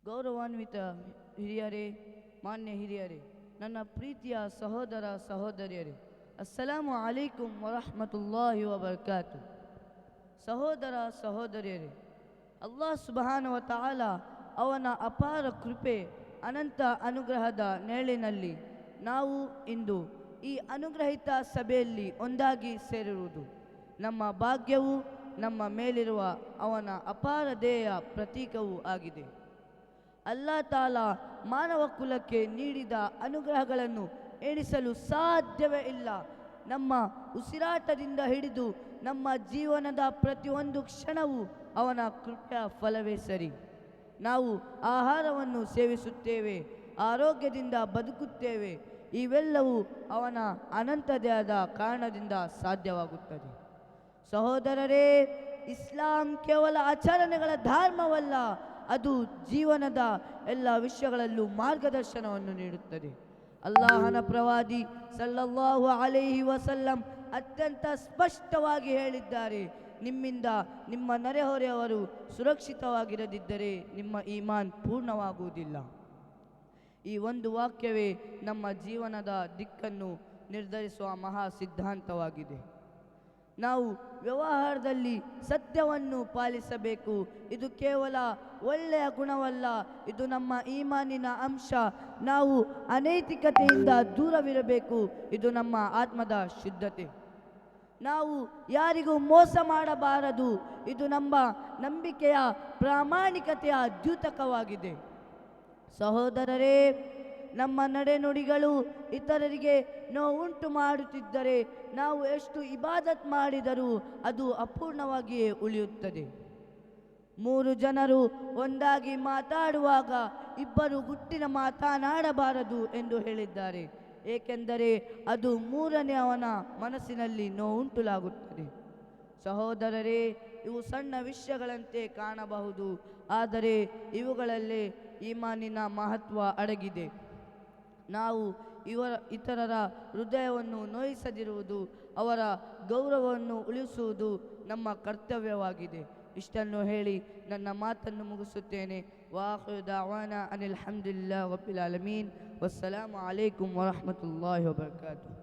ಗೌರವಾನ್ವಿತ ಹಿರಿಯರೇ, ಮಾನ್ಯ ಹಿರಿಯರೇ, ನನ್ನ ಪ್ರೀತಿಯ ಸಹೋದರ ಸಹೋದರಿಯರೇ, ಅಸ್ಸಲಾಮು ಅಲೈಕುಂ ವರಹಮತುಲ್ಲಾಹಿ ವಬರಕಾತು. ಸಹೋದರ ಸಹೋದರಿಯರೇ, ಅಲ್ಲಾಹ್ ಸುಬ್ಹಾನಹು ವ ತಆಲಾ ಅವನ ಅಪಾರ ಕೃಪೆ, ಅನಂತ ಅನುಗ್ರಹದ ನೆರಳಿನಲ್ಲಿ ನಾವು ಇಂದು ಈ ಅನುಗ್ರಹಿತ ಸಭೆಯಲ್ಲಿ ಒಂದಾಗಿ ಸೇರಿರುವುದು ನಮ್ಮ ಭಾಗ್ಯವೂ ನಮ್ಮ ಮೇಲಿರುವ ಅವನ ಅಪಾರ ದಯೆಯ ಪ್ರತೀಕವೂ ಆಗಿದೆ. ಅಲ್ಲಾಹ್ ತಾಲಾ ಮಾನವ ಕುಲಕ್ಕೆ ನೀಡಿದ ಅನುಗ್ರಹಗಳನ್ನು ಎಣಿಸಲು ಸಾಧ್ಯವೇ ಇಲ್ಲ. ನಮ್ಮ ಉಸಿರಾಟದಿಂದ ಹಿಡಿದು ನಮ್ಮ ಜೀವನದ ಪ್ರತಿಯೊಂದು ಕ್ಷಣವೂ ಅವನ ಕೃಪೆಯ ಫಲವೇ ಸರಿ. ನಾವು ಆಹಾರವನ್ನು ಸೇವಿಸುತ್ತೇವೆ, ಆರೋಗ್ಯದಿಂದ ಬದುಕುತ್ತೇವೆ. ಇವೆಲ್ಲವೂ ಅವನ ಅನಂತತೆಯಾದ ಕಾರಣದಿಂದ ಸಾಧ್ಯವಾಗುತ್ತದೆ. ಸಹೋದರರೇ, ಇಸ್ಲಾಂ ಕೇವಲ ಆಚರಣೆಗಳ ಧರ್ಮವಲ್ಲ, ಅದು ಜೀವನದ ಎಲ್ಲ ವಿಷಯಗಳಲ್ಲೂ ಮಾರ್ಗದರ್ಶನವನ್ನು ನೀಡುತ್ತದೆ. ಅಲ್ಲಾಹನ ಪ್ರವಾದಿ ಸಲ್ಲಲ್ಲಾಹು ಅಲೈಹಿ ವಸಲ್ಲಂ ಅತ್ಯಂತ ಸ್ಪಷ್ಟವಾಗಿ ಹೇಳಿದ್ದಾರೆ, ನಿಮ್ಮಿಂದ ನಿಮ್ಮ ನೆರೆಹೊರೆಯವರು ಸುರಕ್ಷಿತವಾಗಿರದಿದ್ದರೆ ನಿಮ್ಮ ಈಮಾನ್ ಪೂರ್ಣವಾಗುವುದಿಲ್ಲ. ಈ ಒಂದು ವಾಕ್ಯವೇ ನಮ್ಮ ಜೀವನದ ದಿಕ್ಕನ್ನು ನಿರ್ಧರಿಸುವ ಮಹಾ ಸಿದ್ಧಾಂತವಾಗಿದೆ. ನಾವು ವ್ಯವಹಾರದಲ್ಲಿ ಸತ್ಯವನ್ನು ಪಾಲಿಸಬೇಕು. ಇದು ಕೇವಲ ಒಳ್ಳೆಯ ಗುಣವಲ್ಲ, ಇದು ನಮ್ಮ ಈಮಾನಿನ ಅಂಶ. ನಾವು ಅನೈತಿಕತೆಯಿಂದ ದೂರವಿರಬೇಕು, ಇದು ನಮ್ಮ ಆತ್ಮದ ಶುದ್ಧತೆ. ನಾವು ಯಾರಿಗೂ ಮೋಸ ಮಾಡಬಾರದು, ಇದು ನಮ್ಮ ನಂಬಿಕೆಯ ಪ್ರಾಮಾಣಿಕತೆಯ ದ್ಯೋತಕವಾಗಿದೆ. ಸಹೋದರರೇ, ನಮ್ಮ ನಡೆನುಡಿಗಳು ಇತರರಿಗೆ ನೋವುಂಟು ಮಾಡುತ್ತಿದ್ದರೆ ನಾವು ಎಷ್ಟು ಇಬಾದತ್ ಮಾಡಿದರೂ ಅದು ಅಪೂರ್ಣವಾಗಿಯೇ ಉಳಿಯುತ್ತದೆ. 3 ಜನರು ಒಂದಾಗಿ ಮಾತಾಡುವಾಗ ಇಬ್ಬರು ಗುಟ್ಟಿನ ಮಾತನಾಡಬಾರದು ಎಂದು ಹೇಳಿದ್ದಾರೆ, ಏಕೆಂದರೆ ಅದು ಮೂರನೆಯವನ ಮನಸ್ಸಿನಲ್ಲಿ ನೋವುಂಟುಲಾಗುತ್ತದೆ. ಸಹೋದರರೇ, ಇವು ಸಣ್ಣ ವಿಷಯಗಳಂತೆ ಕಾಣಬಹುದು, ಆದರೆ ಇವುಗಳಲ್ಲೇ ಈಮಾನಿನ ಮಹತ್ವ ಅಡಗಿದೆ. ನಾವು ಇತರರ ಹೃದಯವನ್ನು ನೋಯಿಸದಿರುವುದು, ಅವರ ಗೌರವವನ್ನು ಉಳಿಸುವುದು ನಮ್ಮ ಕರ್ತವ್ಯವಾಗಿದೆ. ಇಷ್ಟನ್ನು ಹೇಳಿ ನನ್ನ ಮಾತನ್ನು ಮುಗಿಸುತ್ತೇನೆ. ವಾಖಿರು ದಅವಾನಾ ಅನಿಲ್ ಹಮ್ದುಲಿಲ್ಲಾಹಿ ರಬ್ಬಿಲ್ ಆಲಮೀನ್. ವಸ್ಸಲಾಮು ಅಲೈಕುಂ ವರಹಮತುಲ್ಲಾಹಿ ವಬರಕಾತುಹು.